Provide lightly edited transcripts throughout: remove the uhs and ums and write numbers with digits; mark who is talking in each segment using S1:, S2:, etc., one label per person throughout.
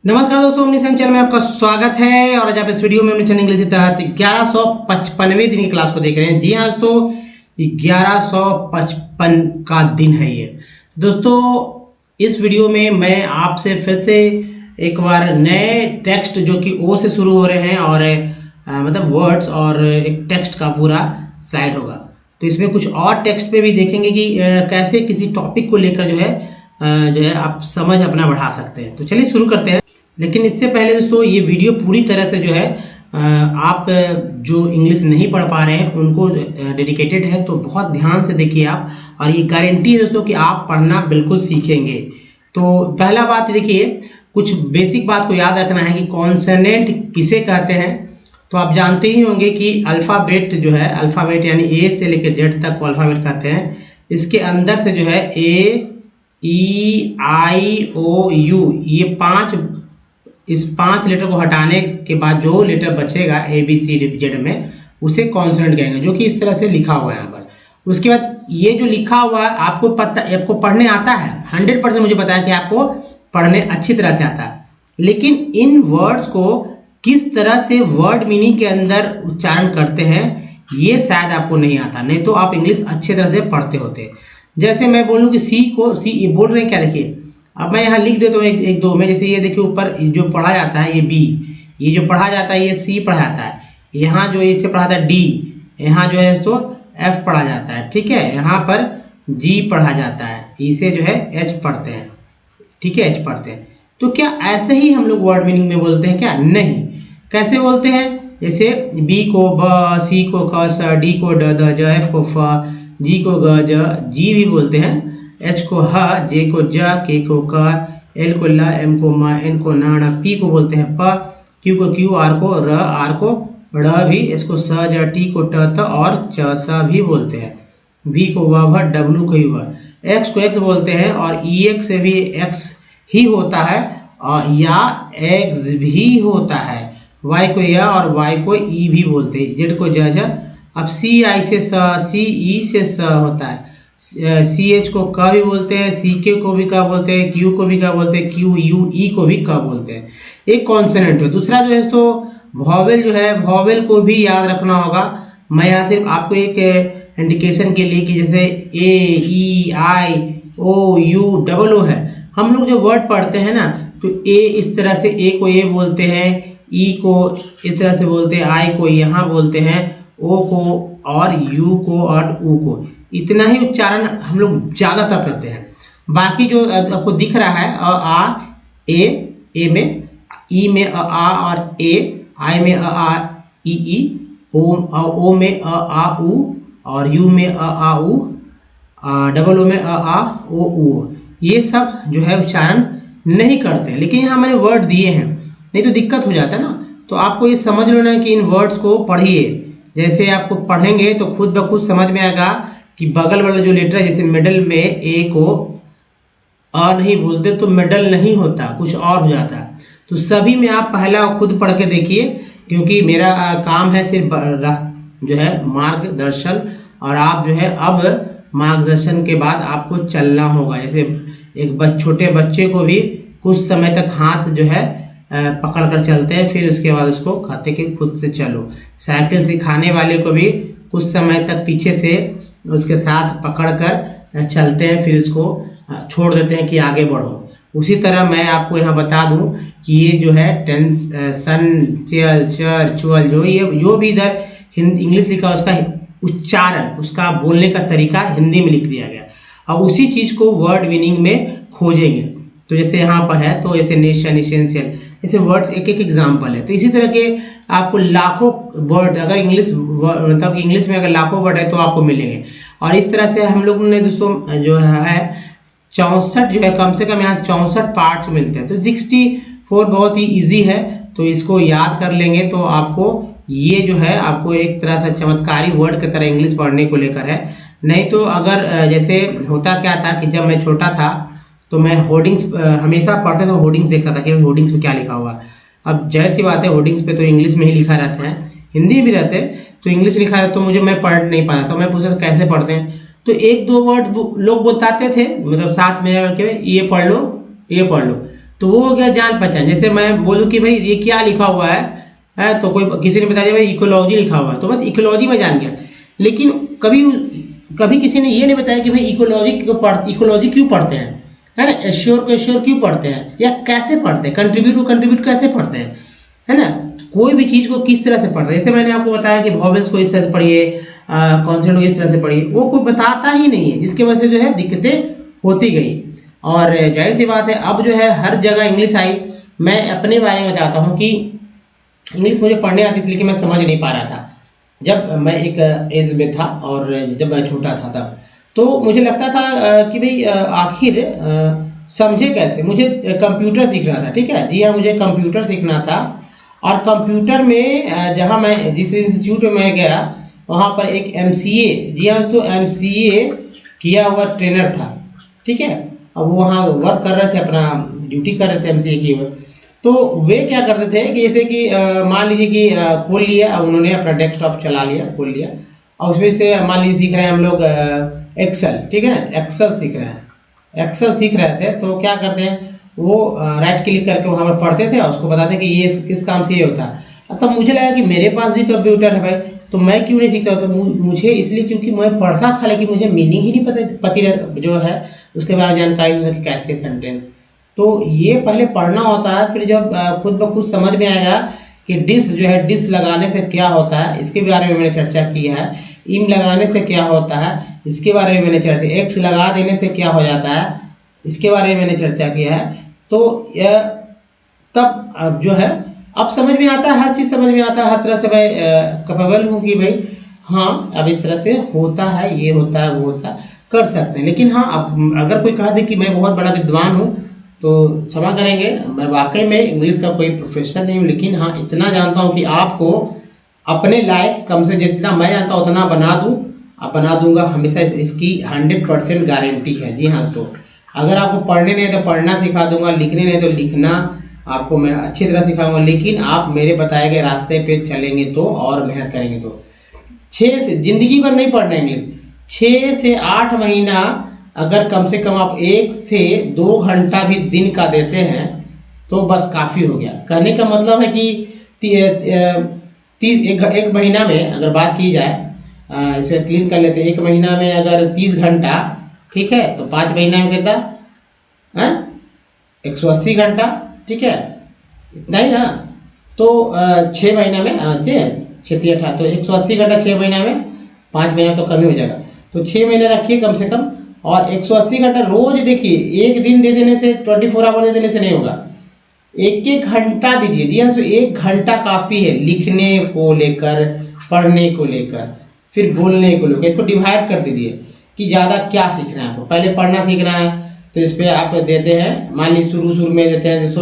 S1: नमस्कार दोस्तों, ओमनीसेंस चैनल में आपका स्वागत है। और आज आप इस वीडियो में ओमनीसेंस इंग्लिश के तहत 1155वें दिन की क्लास को देख रहे हैं। जी हाँ दोस्तों, 1155 का दिन है ये। दोस्तों, इस वीडियो में मैं आपसे फिर से एक बार नए टेक्स्ट जो कि ओ से शुरू हो रहे हैं और मतलब वर्ड्स और एक टेक्स्ट का पूरा स्लाइड होगा। तो इसमें कुछ और टेक्स्ट पे भी देखेंगे कि कैसे किसी टॉपिक को लेकर जो है आप समझ अपना बढ़ा सकते हैं। तो चलिए शुरू करते हैं। लेकिन इससे पहले दोस्तों, ये वीडियो पूरी तरह से जो है आप जो इंग्लिश नहीं पढ़ पा रहे हैं उनको डेडिकेटेड है, तो बहुत ध्यान से देखिए आप। और ये गारंटी है दोस्तों कि आप पढ़ना बिल्कुल सीखेंगे। तो पहला बात देखिए, कुछ बेसिक बात को याद रखना है कि कॉन्सोनेंट किसे कहते हैं। तो आप जानते ही होंगे कि अल्फ़ाबेट जो है, अल्फ़ाबेट यानी ए से लेकर जेड तक को अल्फ़ाबेट कहते हैं। इसके अंदर से जो है ए, ई, आई, ओ, यू, ये इस पांच लेटर को हटाने के बाद जो लेटर बचेगा A B C D Z में, उसे कॉन्सोनेंट कहेंगे, जो कि इस तरह से लिखा हुआ है यहाँ पर। उसके बाद ये जो लिखा हुआ है आपको पढ़ने आता है, 100% मुझे पता है कि आपको पढ़ने अच्छी तरह से आता है। लेकिन इन वर्ड्स को किस तरह से वर्ड मीनिंग के अंदर उच्चारण करते हैं ये शायद आपको नहीं आता, नहीं तो आप इंग्लिश अच्छी तरह से पढ़ते होते। जैसे मैं बोलूँ कि सी को सी बोल रहे हैं क्या, देखिए अब मैं यहाँ लिख देता हूँ एक दो में। जैसे ये देखिए ऊपर जो पढ़ा जाता है ये बी, ये जो पढ़ा जाता है ये सी पढ़ा जाता है। यहाँ जो इसे पढ़ा जाता है डी, यहाँ जो है तो एफ पढ़ा जाता है, ठीक है। यहाँ पर जी पढ़ा जाता है, इसे जो है एच पढ़ते हैं, ठीक है, एच पढ़ते हैं। तो क्या ऐसे ही हम लोग वर्ड मीनिंग में बोलते हैं क्या? नहीं। कैसे बोलते हैं? जैसे बी को ब, सी को क स, डी को ड द ज, एफ को फ, जी को ग ज, जी भी बोलते हैं, एच को ह, जे को ज, के को क, एल को ल, एम को म, एन को न, पी को बोलते हैं प, क्यू को क्यू, आर को र, आर को ड़ भी, इसको स ज, टी को ट त और च स भी बोलते हैं, वी को व भ, डब्लू को यू, एक्स को एक्स बोलते हैं और ई एक्स से भी एक्स ही होता है और या एक्स भी होता है। वाई को या और वाई को ई भी बोलते हैं, जेड को ज ज। अब सी आई से स, सी ई से स होता है, सी एच को क भी बोलते हैं, सी के को भी क बोलते हैं, क्यू को भी क बोलते हैं, क्यू यू ई को भी क बोलते हैं। एक कॉन्सोनेंट है। दूसरा जो है तो वॉवेल जो है, वॉवेल को भी याद रखना होगा। मैं यहाँ सिर्फ आपको एक इंडिकेशन के लिए कि जैसे ए, ई, आई, ओ, यू, डबल ओ है। हम लोग जब वर्ड पढ़ते हैं ना तो ए इस तरह से, ए को ए बोलते हैं, ई को इस तरह से बोलते हैं, आई को यहाँ बोलते हैं, ओ को और यू को और ऊ को, इतना ही उच्चारण हम लोग ज़्यादातर करते हैं। बाकी जो आपको दिख रहा है आ, ए में, ई में आ और ए, आई में आ ई, ओ में आ ऊ और यू में आ ऊ, डबल ओ में आ ओ ऊ, ये सब जो है उच्चारण नहीं करते। लेकिन यहाँ मैंने वर्ड दिए हैं, नहीं तो दिक्कत हो जाता है ना। तो आपको ये समझ लेना है कि इन वर्ड्स को पढ़िए। जैसे आपको पढ़ेंगे तो खुद ब खुद समझ में आएगा कि बगल वाला जो लेटर है, जैसे मिडल में ए को अ नहीं बोलते तो मिडल नहीं होता, कुछ और हो जाता है। तो सभी में आप पहला खुद पढ़ के देखिए, क्योंकि मेरा काम है सिर्फ जो है मार्गदर्शन, और आप जो है अब मार्गदर्शन के बाद आपको चलना होगा। जैसे एक छोटे बच्चे को भी कुछ समय तक हाथ जो है पकड़ कर चलते हैं, फिर उसके बाद उसको कहते कि खुद से चलो। साइकिल सिखाने वाले को भी कुछ समय तक पीछे से उसके साथ पकड़कर चलते हैं, फिर उसको छोड़ देते हैं कि आगे बढ़ो। उसी तरह मैं आपको यहाँ बता दूं कि ये जो है टेंस, सन, चल, चर, चुअल, जो भी इधर इंग्लिश लिखा है उसका उच्चारण, उसका बोलने का तरीका हिंदी में लिख दिया गया। अब उसी चीज़ को वर्ड मीनिंग में खोजेंगे। तो जैसे यहाँ पर है, तो जैसे नेशन, इसेंशियल, ऐसे वर्ड्स एक एग्जाम्पल है। तो इसी तरह के आपको लाखों वर्ड, अगर मतलब इंग्लिश में अगर लाखों वर्ड है तो आपको मिलेंगे। और इस तरह से हम लोग ने दोस्तों जो है 64 जो है, कम से कम यहाँ 64 पार्ट्स मिलते हैं। तो 64 बहुत ही ईजी है, तो इसको याद कर लेंगे तो आपको ये जो है आपको एक तरह से चमत्कारी वर्ड की तरह इंग्लिश पढ़ने को लेकर है। नहीं तो अगर जैसे होता क्या था कि जब मैं छोटा था तो मैं होर्डिंग्स हमेशा पढ़ता था, होर्डिंग्स देखता था कि होर्डिंग्स में क्या लिखा हुआ। अब जाहिर सी बात है होर्डिंग्स पे तो इंग्लिश में ही लिखा रहता है, हिंदी भी रहते हैं, तो इंग्लिश लिखा है तो मुझे मैं पढ़ नहीं पाया। तो मैं पूछा था कैसे पढ़ते हैं, तो एक दो वर्ड लोग बताते थे, मतलब साथ में ये पढ़ लो, ये पढ़ लो। तो वो हो गया जान पहचान। जैसे मैं बोलूँ कि भाई ये क्या लिखा हुआ है, तो कोई किसी ने बता दिया भाई इकोलॉजी लिखा हुआ है, तो बस इकोलॉजी में जान गया। लेकिन कभी कभी किसी ने ये नहीं बताया कि भाई इकोलॉजी क्यों पढ़ते हैं, है ना, एश्योर को एश्योर क्यों पढ़ते हैं, या कैसे पढ़ते हैं, कंट्रीब्यूट को कंट्रीब्यूट कैसे पढ़ते हैं, है ना, कोई भी चीज़ को किस तरह से पढ़ते हैं। जैसे मैंने आपको बताया कि वॉवेल्स को इस तरह से पढ़िए, कॉन्सोनेंट को इस तरह से पढ़िए, वो कोई बताता ही नहीं है। इसके वजह से जो है दिक्कतें होती गई। और जाहिर सी बात है अब जो है हर जगह इंग्लिश आई। मैं अपने बारे में बताता हूँ कि इंग्लिश मुझे पढ़ने आती थी लेकिन मैं समझ नहीं पा रहा था जब मैं एक एज में था, और जब मैं छोटा था तब तो मुझे लगता था कि भाई आखिर समझे कैसे। मुझे कंप्यूटर सीखना था, ठीक है, जी हाँ, मुझे कंप्यूटर सीखना था। और कंप्यूटर में जहाँ मैं जिस इंस्टीट्यूट में मैं गया वहाँ पर एक MCA, जी हाँ दोस्तों, MCA किया हुआ ट्रेनर था, ठीक है। अब वो वहाँ वर्क कर रहे थे, अपना ड्यूटी कर रहे थे MCA किए हुए। तो वे क्या करते थे कि जैसे कि मान लीजिए कि खोल लिया, अब उन्होंने अपना डेस्कटॉप चला लिया, खोल लिया, और उसमें से मान लीजिए सीख रहे हैं हम लोग एक्सेल, ठीक है, एक्सेल सीख रहे हैं, एक्सेल सीख रहे थे। तो क्या करते हैं वो राइट क्लिक करके वहाँ पर पढ़ते थे और उसको बताते कि ये किस काम से ये होता है। तब मुझे लगा कि मेरे पास भी कंप्यूटर है भाई, तो मैं क्यों नहीं सीखता। तो मुझे इसलिए क्योंकि मैं पढ़ता था लेकिन मुझे मीनिंग ही नहीं पता जो है उसके बारे में जानकारी होती कि कैसे सेंटेंस। तो ये पहले पढ़ना होता है, फिर जब खुद ब खुद समझ में आएगा कि डिस जो है, डिस लगाने से क्या होता है, इसके बारे में मैंने चर्चा की है। इम लगाने से क्या होता है, इसके बारे में मैंने चर्चा, एक्स लगा देने से क्या हो जाता है, इसके बारे में मैंने चर्चा किया है। तो तब अब जो है अब समझ में आता है, हर चीज़ समझ में आता है, हर तरह से मैं कैपेबल हूँ कि भाई हाँ अब इस तरह से होता है, ये होता है, वो होता है, कर सकते हैं। लेकिन हाँ, अब अगर कोई कहा दे कि मैं बहुत बड़ा विद्वान हूँ तो क्षमा करेंगे, मैं वाकई में इंग्लिश का कोई प्रोफेसर नहीं हूँ। लेकिन हाँ, इतना जानता हूँ कि आपको अपने लायक कम से जितना मैं जानता हूँ उतना बना दूँ, अब बना दूंगा हमेशा, इसकी 100% गारंटी है। जी हाँ दोस्तों, अगर आपको पढ़ने नहीं है तो पढ़ना सिखा दूंगा, लिखने नहीं तो लिखना आपको मैं अच्छी तरह सिखाऊंगा। लेकिन आप मेरे बताए गए रास्ते पे चलेंगे तो, और मेहनत करेंगे तो 6 से जिंदगी भर नहीं पढ़ना इंग्लिश, 6 से 8 महीना अगर कम से कम आप 1 से 2 घंटा भी दिन का देते हैं तो बस काफ़ी हो गया। कहने का मतलब है कि एक महीना में अगर बात की जाए, इसमें क्लीन कर लेते हैं, एक महीना में अगर 30 घंटा, ठीक है, तो 5 महीना में कितना है, 180 घंटा, ठीक है, इतना ही ना। तो 6 महीना में 6 तो 180 घंटा 6 महीना में, 5 महीना तो कम ही हो जाएगा। तो 6 महीने रखिए कम से कम, और 180 घंटा रोज देखिए। एक दिन दे देने से, 24 आवर दे देने से नहीं होगा, एक एक घंटा दीजिए। दिया सो 1 घंटा काफ़ी है लिखने को लेकर, पढ़ने को लेकर, फिर बोलने को लेकर। इसको डिवाइड कर दीजिए कि ज़्यादा क्या सीखना है आपको। पहले पढ़ना सीखना है तो इस पर आप देते हैं, मान लीजिए शुरू में देते हैं जैसे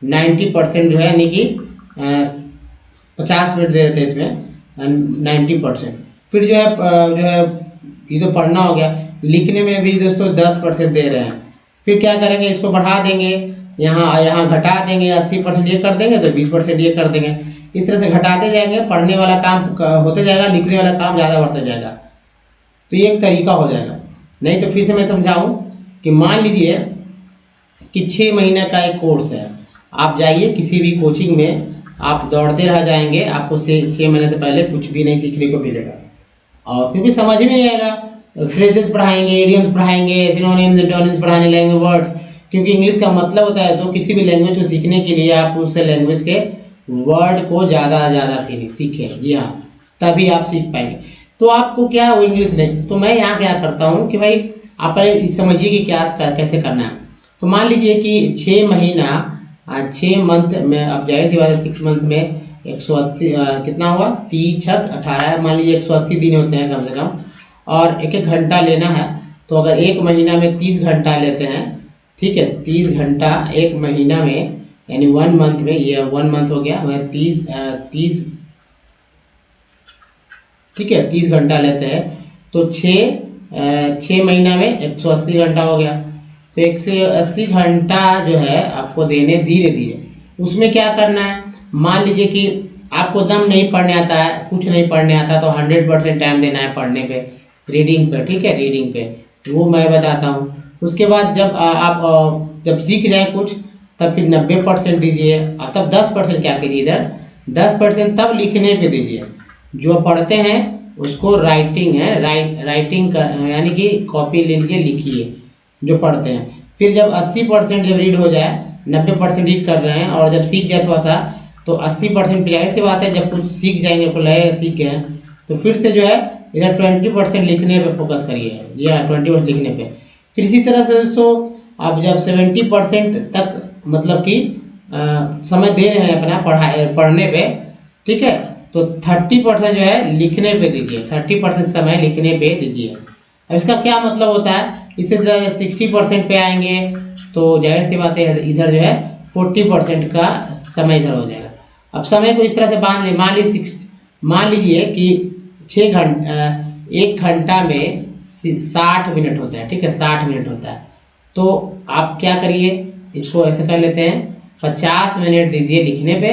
S1: 90% जो है, यानी कि 50 मिनट दे देते हैं इसमें 90%। फिर जो है ये तो पढ़ना हो गया, लिखने में भी दोस्तों 10% दे रहे हैं। फिर क्या करेंगे, इसको बढ़ा देंगे, यहाँ घटा देंगे, 80% ये कर देंगे तो 20% ये कर देंगे। इस तरह से घटाते जाएंगे, पढ़ने वाला काम होते जाएगा, लिखने वाला काम ज़्यादा बढ़ता जाएगा। तो ये एक तरीका हो जाएगा। नहीं तो फिर से मैं समझाऊं कि मान लीजिए कि 6 महीने का एक कोर्स है, आप जाइए किसी भी कोचिंग में, आप दौड़ते रह जाएंगे, आपको 6 महीने से पहले कुछ भी नहीं सीखने को मिलेगा। और क्योंकि समझ में नहीं आएगा, फ्रेजेस पढ़ाएंगे, इडियम्स पढ़ाएंगे, सिनोनिम्स एंटोनिम्स पढ़ाने लगेंगे, वर्ड्स, क्योंकि इंग्लिश का मतलब होता है तो किसी भी लैंग्वेज को सीखने के लिए आप उस लैंग्वेज के वर्ड को ज़्यादा सीखें। जी हाँ, तभी आप सीख पाएंगे। तो आपको क्या है वो इंग्लिश नहीं। तो मैं यहाँ क्या करता हूँ कि भाई आप पहले समझिए कि क्या कैसे करना है। तो मान लीजिए कि 6 महीना 6 मंथ में, अब जाहिर सी बात है 6 मंथ में 180 कितना हुआ, 3 छक 18, मान लीजिए 180 दिन होते हैं कम से कम, और एक घंटा लेना है। तो अगर एक महीना में 30 घंटा लेते हैं, ठीक है, 30 घंटा एक महीना में, यानी 1 मंथ में, ये 1 मंथ हो गया, वह 30 ठीक है, 30 घंटा लेते हैं तो 6 महीना में 180 घंटा हो गया। तो 180 घंटा जो है आपको देने धीरे धीरे। उसमें क्या करना है, मान लीजिए कि आपको दम नहीं पढ़ने आता है, कुछ नहीं पढ़ने आता, तो 100% टाइम देना है पढ़ने पे, रीडिंग पे, ठीक है, रीडिंग पे, वो मैं बताता हूँ। उसके बाद जब सीख जाए कुछ तब फिर 90% दीजिए, और तब 10% क्या कीजिए, इधर 10% तब लिखने पे दीजिए। जो पढ़ते हैं उसको राइटिंग है, राइटिंग का यानी कि कॉपी ले लीजिए, लिखिए जो पढ़ते हैं। फिर जब 80% जब रीड हो जाए, 90% रीड कर रहे हैं और जब सीख जाए थोड़ा सा, तो 80% पे जाहिर सी बात है जब कुछ सीख जाएंगे, कुछ नए सीख गए, तो फिर से जो है इधर 20% लिखने पे फोकस करिए, या 20% लिखने पे। फिर इसी तरह से दोस्तों आप जब 70% तक मतलब कि समय दे रहे हैं अपना पढ़ने पे, ठीक है, तो 30% जो है लिखने पे दीजिए, 30% समय लिखने पे दीजिए। अब इसका क्या मतलब होता है, इससे 60% पे आएंगे तो जाहिर सी बात है इधर जो है 40% का समय इधर हो जाएगा। अब समय को इस तरह से मान लीजिए कि 1 घंटा में 60 मिनट होता है, ठीक है, 60 मिनट होता है। तो आप क्या करिए, इसको ऐसे कर लेते हैं, 50 मिनट दीजिए लिखने पे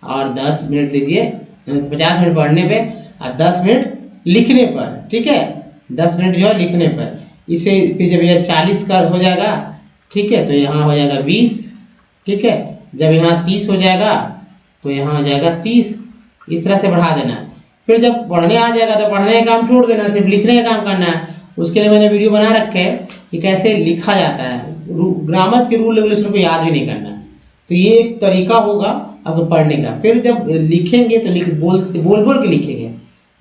S1: और 10 मिनट दीजिए, 50 मिनट पढ़ने पे और 10 मिनट लिखने पर, ठीक है, 10 मिनट जो है लिखने पर। इसे फिर जब यह 40 का हो जाएगा, ठीक है, तो यहाँ हो जाएगा 20, ठीक है, जब यहाँ 30 हो जाएगा तो यहाँ हो जाएगा 30, इस तरह से बढ़ा देना है। फिर जब पढ़ने आ जाएगा तो पढ़ने का काम छोड़ देना, सिर्फ लिखने का काम करना है। उसके लिए मैंने वीडियो बना रखे है कि कैसे लिखा जाता है, ग्रामर्स के रूल रेगुलेशन को याद भी नहीं करना है। तो ये एक तरीका होगा आपको पढ़ने का। फिर जब लिखेंगे तो बोल बोल के लिखेंगे,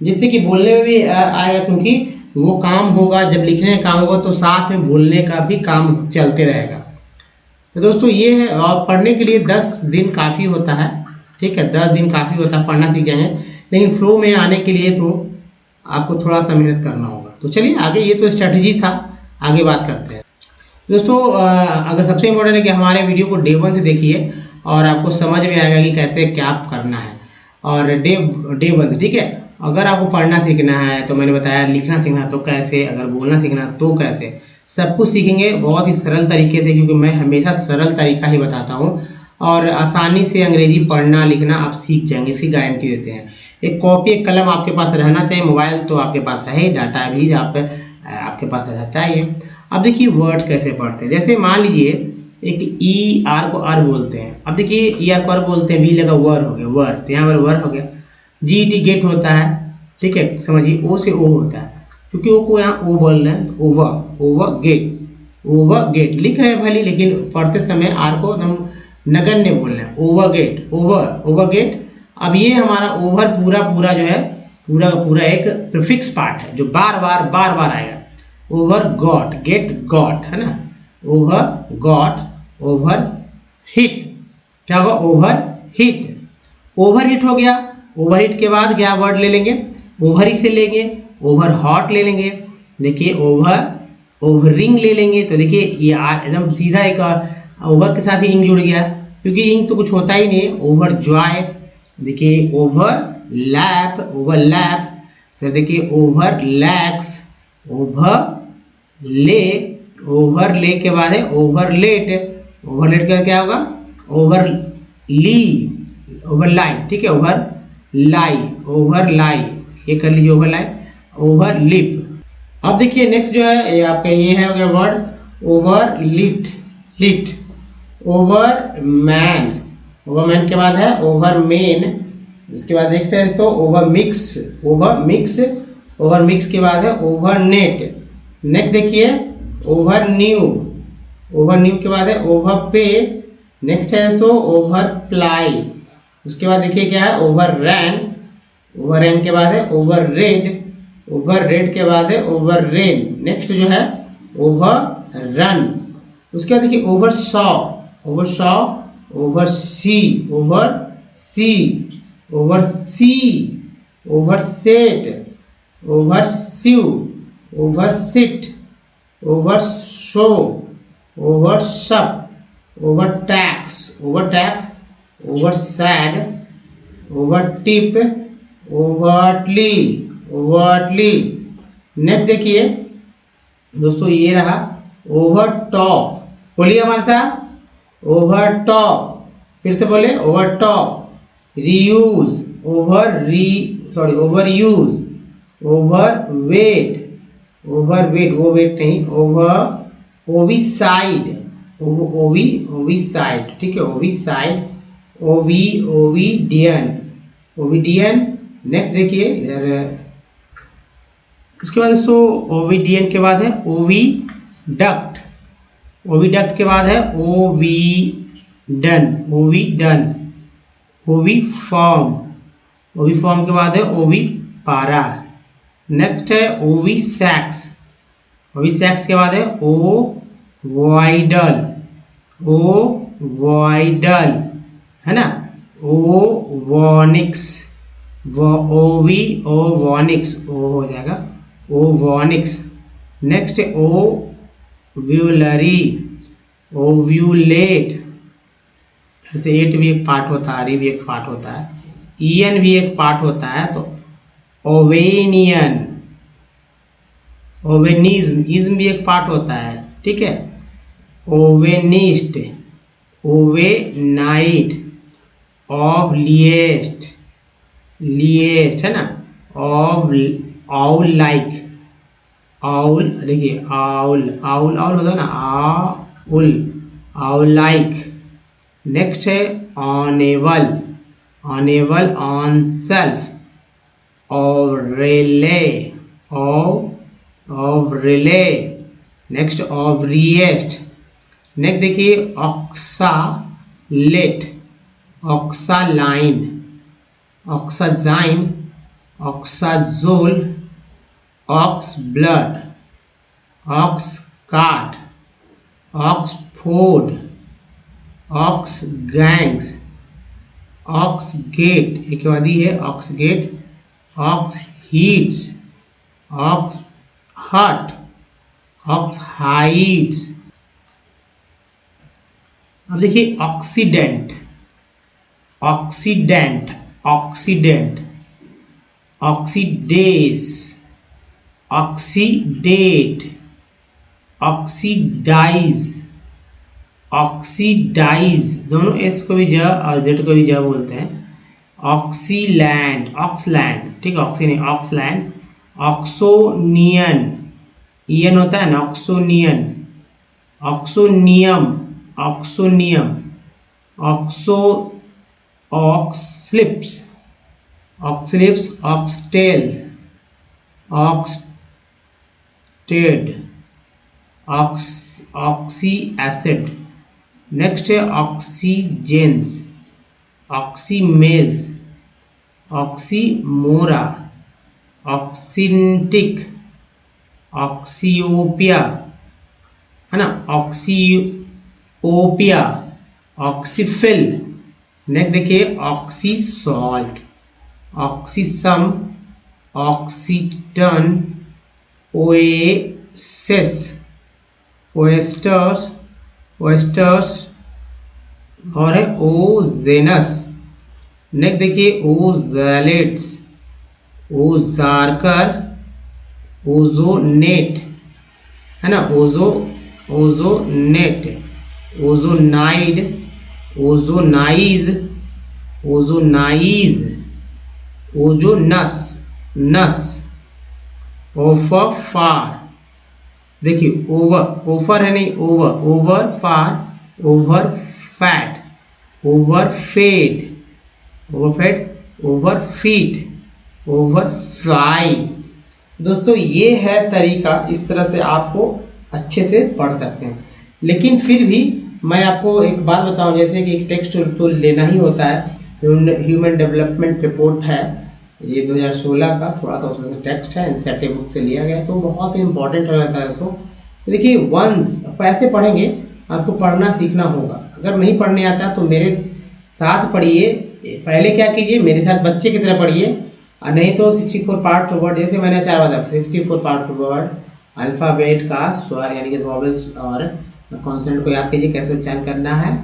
S1: जिससे कि बोलने में भी आएगा, क्योंकि वो काम होगा जब लिखने का काम होगा तो साथ में बोलने का भी काम चलते रहेगा। तो दोस्तों ये है, और पढ़ने के लिए 10 दिन काफ़ी होता है, ठीक है, 10 दिन काफ़ी होता है, पढ़ना सीख जाएंगे। लेकिन फ्लो में आने के लिए तो आपको थोड़ा सा मेहनत करना होगा। तो चलिए आगे, ये तो स्ट्रेटजी था, आगे बात करते हैं दोस्तों। अगर सबसे इम्पोर्टेंट है कि हमारे वीडियो को डे 1 से देखिए और आपको समझ में आएगा कि कैसे क्या करना है। और डे 1 ठीक है, अगर आपको पढ़ना सीखना है तो मैंने बताया, लिखना सीखना तो कैसे, अगर बोलना सीखना तो कैसे, सब कुछ सीखेंगे बहुत ही सरल तरीके से, क्योंकि मैं हमेशा सरल तरीका ही बताता हूँ। और आसानी से अंग्रेजी पढ़ना लिखना आप सीख जाएंगे, इसकी गारंटी देते हैं। एक कॉपी एक कलम आपके पास रहना चाहिए, मोबाइल तो आपके पास है ही, डाटा भी आपके पास रहता है। अब देखिए वर्ड्स कैसे पढ़ते हैं। जैसे मान लीजिए एक ई आर को अर बोलते हैं। अब देखिए ई आर को अर बोलते हैं, वी लगा वर हो गया, वर, तो यहाँ पर वर हो गया। जी टी गेट होता है, ठीक है, समझिए ओ से ओ होता है, क्योंकि ओ को यहाँ ओ बोल रहे हैं तो ओवर गेट लिख रहे हैं भले, लेकिन पढ़ते समय आर को एकदम नगण्य बोल रहे हैं, ओवर गेट। अब ये हमारा ओवर पूरा जो है, पूरा का पूरा एक प्रीफिक्स पार्ट है जो बार बार आएगा। ओवर गॉट, गेट गॉट, है ना, ओवर गॉट, ओवर हिट, क्या होगा, ओवर हिट हो गया। ओवर हिट के बाद क्या वर्ड ले लेंगे, ओवर ही से लेंगे, ओवर हॉट ले लेंगे, देखिए ओवरिंग ले लेंगे। तो देखिए ये एकदम सीधा एक ओवर के साथ ही इंग जुड़ गया, क्योंकि इंग तो कुछ होता ही नहीं है। ओवर जॉय, देखिए ओवरलैप, फिर देखिए ओवर लैक्स, ओवरले के बाद है ओवरलेट का क्या होगा, ओवरलाई, ठीक है, ओवरलाई, ये कर लीजिए, ओवरलिप। अब देखिए नेक्स्ट जो है ये आपका ये है हो गया वर्ड ओवरलिट, ओवरमैन के बाद है ओवरमेन, इसके बाद नेक्स्ट है तो ओवरमिक्स के बाद है ओवरनेट। नेक्स्ट देखिए ओवरन्यू के बाद है ओवरपे। नेक्स्ट है तो ओवरप्लाई, उसके बाद देखिए क्या है ओवररैन के बाद है ओवररेड के बाद है ओवररेन। नेक्स्ट जो है ओवररन, उसके बाद देखिए ओवरसॉ, ओवरसी, ओवरसेट, ओवरस्यू, ओवरसिट, ओवरशो, ओवरशप, ओवरटैक्स, ओवरसैड, ओवरटिप, ओवरटली। नेक्स्ट देखिए दोस्तों ये रहा ओवरटॉप, बोलिए हमारे साथ, ओवरटॉप, फिर से बोले ओवरटॉप। रीयूज, ओवरयूज, ओवरवेट, वो वेट नहीं, ओविसाइड, ओविसाइड, ठीक है, ओविसाइड, ओविडियन, ओविडियन। नेक्स्ट देखिए इधर, उसके बाद दोस्तों ओविडियन के बाद है ओविडक्ट, ओविडक्ट के बाद है ओविडन, ओविडन, ओविफॉर्म, ओविफॉर्म के बाद है ओविपारा। नेक्स्ट है ओविसैक्स, ओविसैक्स के बाद है ओवाइडल, ओवाइडल, है ना, ओवॉनिक्स, ओवॉनिक्स, ओ हो जाएगा ओवॉनिक्स। नेक्स्ट ओव्यूलरी, ओव्यूलेट, ऐसे एट भी एक पार्ट होता है, री भी एक पार्ट होता है, ईएन भी एक पार्ट होता है, तो ओवेनियन, ओवेनिज्म, इज्म भी एक पार्ट होता है, ठीक है, ओवेनिस्ट, ओवेनाइट, ऑवलिएस्ट, लिएस्ट, है ना, आउल लाइक, आउल, देखिए आउल, आउल आउल होता है ना, आउल, आउल लाइक। नेक्स्ट है ऑनेबल, ऑनेबल ऑन सेल्फ, ऑवरेले, ऑवरेले। नेक्स्ट ऑवरिएस्ट। नेक्स्ट देखिए oxalate, oxaline, oxazine, oxazole, oxblood, oxcart, Oxford, oxgangs, oxgate, एक बाद ही है oxgate, oxhearts, ox hut, oxhides. अब देखिए oxidant, oxidant, oxidant, oxidase, oxidate, oxidise, oxidise, दोनों एस को भी ज और जेड को भी ज बोलते हैं। ऑक्सीलैंड, ऑक्सलैंड, ठीक है, ऑक्सी नहीं, ऑक्सलैंड, ऑक्सोनियन, ईएन होता है ना, Oxonian, oxonium, oxonium, oxo, oxlips, oxlips, oxtails, Oxted, oxyacid. Next है oxygens, oxymels, oxymora, oxyntic, oxyopia, है ना, ऑक्सीओपिया, ऑक्सीफिल। नेक्स्ट देखिए ऑक्सीसॉल्ट, ऑक्सीसम, ऑक्सीटन, ओएसिस, ओएस्टर्स, ओएस्टर्स, और है ओजेनस। नेक्स्ट देखिए ओजैलेट्स, ओजार्कर, ओजोनेट, है ना, ओजोनेट, ओजोनाइड, ओजोनाइज, ओजोनाइज, ओजोनस, नस, ओफार, देखिए ओवर, ओफर है नहीं, over, overfar, overfat, overfed, overfed, overfeed, overfly. दोस्तों ये है तरीका, इस तरह से आपको अच्छे से पढ़ सकते हैं। लेकिन फिर भी मैं आपको एक बात बताऊं, जैसे कि एक टेक्स्ट तो लेना ही होता है, ह्यूमन डेवलपमेंट रिपोर्ट है ये 2016 का, थोड़ा सा उसमें से टेक्स्ट है, एनसीईआरटी बुक से लिया गया, तो बहुत ही इंपॉर्टेंट रहता है दोस्तों। देखिए वंस पैसे पढ़ेंगे, आपको पढ़ना सीखना होगा। अगर नहीं पढ़ने आता तो मेरे साथ पढ़िए, पहले क्या कीजिए, मेरे साथ बच्चे की तरह पढ़िए, और नहीं तो 64 पार्ट वर्ड, जैसे मैंने 4 बताया, 64 पार्ट वर्ड, अल्फ़ाबेट का स्वर यानी कि वॉवेल्स और कॉन्सोनेंट को याद कीजिए कैसे उच्चारण करना है,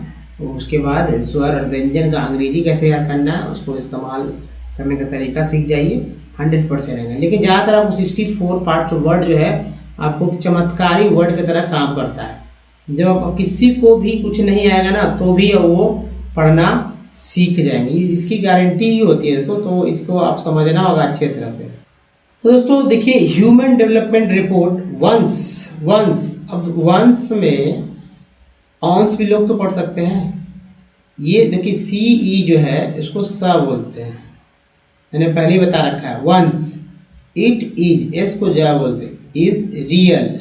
S1: उसके बाद स्वर और व्यंजन का अंग्रेजी कैसे याद करना है, उसको इस्तेमाल करने का तरीका सीख जाइए, 100% रहेगा। लेकिन ज़्यादातर आपको 64 पार्ट वर्ड जो है आपको चमत्कारी वर्ड की तरह काम करता है। जब आप किसी को भी कुछ नहीं आएगा ना, तो भी वो पढ़ना सीख जाएंगे, इसकी गारंटी ही होती है दोस्तों, तो इसको आप समझना होगा अच्छे तरह से। तो दोस्तों देखिए ह्यूमन डेवलपमेंट रिपोर्ट वंस, अब वंस में
S2: ऑन्स भी लोग तो पढ़ सकते हैं। ये देखिए सी ई जो है इसको स बोलते हैं, मैंने पहले ही बता रखा है। वंस इट इज, एस को क्या बोलते हैं, इज रियल,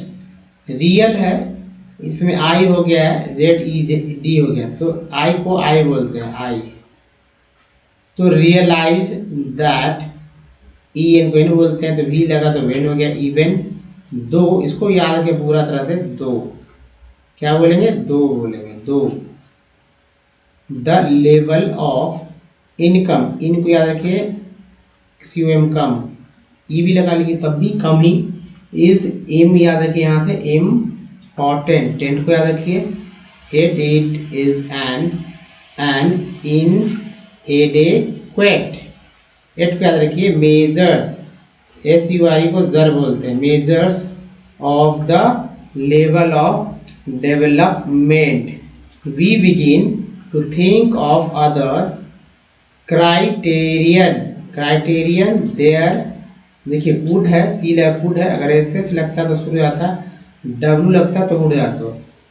S2: रियल है, इसमें आई हो गया है, जेड ई डी हो गया, तो आई को आई बोलते हैं, आई। तो रियलाइज दैट, ई एन को एन बोलते हैं, तो वी लगा तो वेन हो गया, इवन दो, इसको याद रखें पूरा तरह से, दो क्या बोलेंगे, दो बोलेंगे, दो। द लेवल ऑफ इनकम, इनको याद रखिए COM कम, ई भी लगा लीजिए तब भी कम ही। इज एम याद रखिए यहाँ से इम्पॉर्टेंट, टेंट को याद रखिए, it is an inadequate, at को याद रखिए मेजर्स, SURE को जर बोलते हैं, measures of the level of development, we begin to think of other criterion, criterion there, देखिए वुड है, सी वुड है, अगर एस लगता तो शुरू जाता, डब्ल्यू लगता तो उड़ जाता,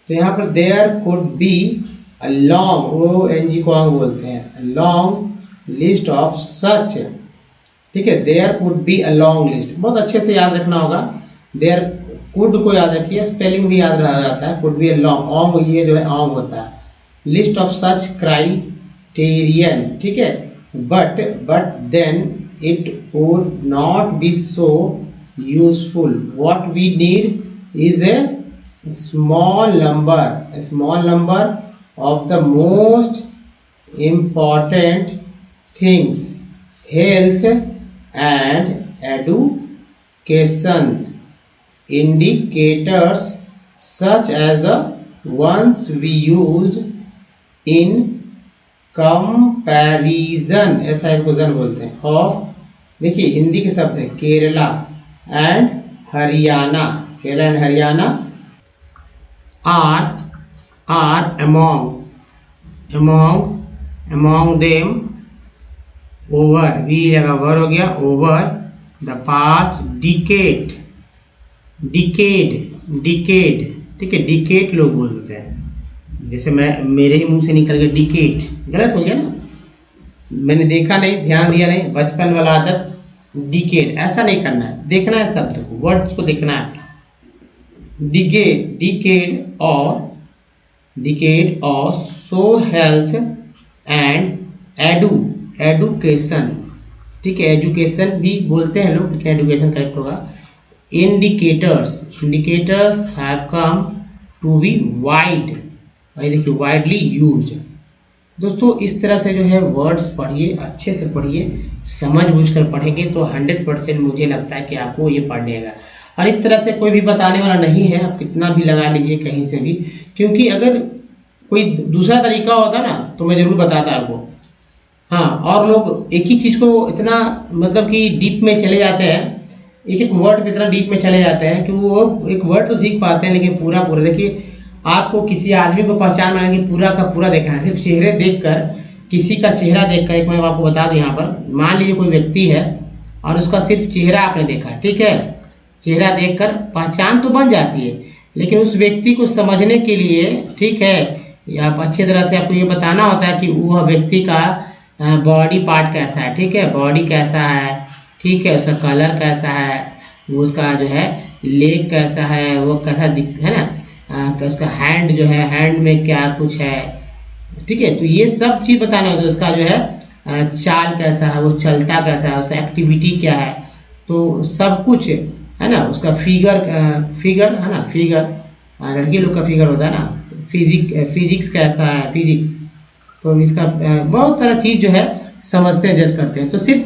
S2: तो यहाँ पर there could be a long, O N G को ऑन्ग बोलते हैं, लॉन्ग लिस्ट ऑफ सच, ठीक है, there could be a long list, बहुत अच्छे से याद रखना होगा। देयर कुड को याद रखिए, स्पेलिंग भी याद रह जाता है, कुड बी अ लॉन्ग, ऑन्ग ये जो है ऑन्ग होता है, लिस्ट ऑफ सच क्राइटेरियन, ठीक है, but then it would not be so useful. What we need is a small number of the most important things, health and education, indicators such as the ones we used in comparison, ऐसा इनको जन बोलते हैं, of, देखिए हिंदी के शब्द है Kerala and Haryana, Kerala and Haryana, are among them over, we लगा वर हो गया, ओवर द पास्ट डिकेड, ठीक है, डिकेड लोग बोलते हैं, जैसे मैं मेरे ही मुंह से निकल गया डिकेड, गलत हो गया ना, मैंने देखा नहीं, ध्यान दिया नहीं, बचपन वाला आदत, डिकेड ऐसा नहीं करना है, देखना है शब्द को, वर्ड्स को देखना है। डिकेड और सो हेल्थ एंड एडुकेशन, ठीक है, एजुकेशन भी बोलते हैं लोग, लेकिन एडुकेशन करेक्ट होगा। Indicators have come to be wide, भाई देखिए वाइडली यूज। दोस्तों इस तरह से जो है वर्ड्स पढ़िए, अच्छे से पढ़िए, समझ बूझ कर पढ़ेंगे तो 100% मुझे लगता है कि आपको ये पढ़नेगा। और इस तरह से कोई भी बताने वाला नहीं है, आप कितना भी लगा लीजिए कहीं से भी, क्योंकि अगर कोई दूसरा तरीका होता ना तो मैं ज़रूर बताता आपको। हाँ, और लोग एक ही चीज़ को इतना मतलब कि डीप में चले जाते हैं, एक वर्ड पे इतना डीप में चले जाते हैं कि वो एक वर्ड तो सीख पाते हैं लेकिन पूरा देखिए, आपको किसी आदमी को पहचान बनाने की पूरा का पूरा देखना है, सिर्फ चेहरे देखकर, किसी का चेहरा देखकर, एक मैं आपको बता दूं, यहाँ पर मान लीजिए कोई व्यक्ति है और उसका सिर्फ चेहरा आपने देखा, ठीक है, चेहरा देखकर पहचान तो बन जाती है, लेकिन उस व्यक्ति को समझने के लिए, ठीक है, आप अच्छी तरह से आपको ये बताना होता है कि वह व्यक्ति का बॉडी पार्ट कैसा है, ठीक है, बॉडी कैसा है, ठीक है, उसका कलर कैसा है, वो उसका जो है लेग कैसा है, वो कैसा दिख है ना, उसका हैंड जो है, हैंड में क्या कुछ है, ठीक है, तो ये सब चीज़ बताना होता है। उसका जो है चाल कैसा है, वो चलता कैसा है, उसका एक्टिविटी क्या है, तो सब कुछ है ना, उसका फिगर है ना, फिगर लड़की लोग का फिगर होता है ना, फिजिक्स कैसा है, तो इसका बहुत सारा चीज़ जो है समझते हैं, जज करते हैं। तो सिर्फ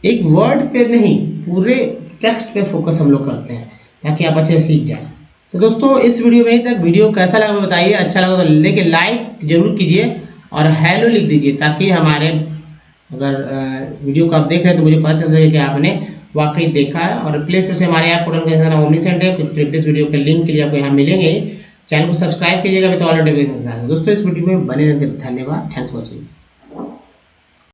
S2: एक वर्ड पे नहीं, पूरे टेक्स्ट पे फोकस हम लोग करते हैं ताकि आप अच्छे से सीख जाएं। तो दोस्तों इस वीडियो में तक, वीडियो कैसा लगा बताइए, अच्छा लगा तो लेके लाइक जरूर कीजिए और हेलो लिख दीजिए, ताकि हमारे अगर वीडियो को आप देख रहे हैं तो मुझे पता चल सके कि आपने वाकई देखा है। और प्ले स्टोर से हमारे ऐप को डाउनलोड करना ओमनीसेंट है, कुछ प्रीवियस वीडियो के लिंक के लिए आपको यहाँ मिलेंगे। चैनल को सब्सक्राइब कीजिएगा, तो ऑलरेडी दोस्तों इस वीडियो में बने रहने के धन्यवाद, थैंक्स फॉर वॉचिंग।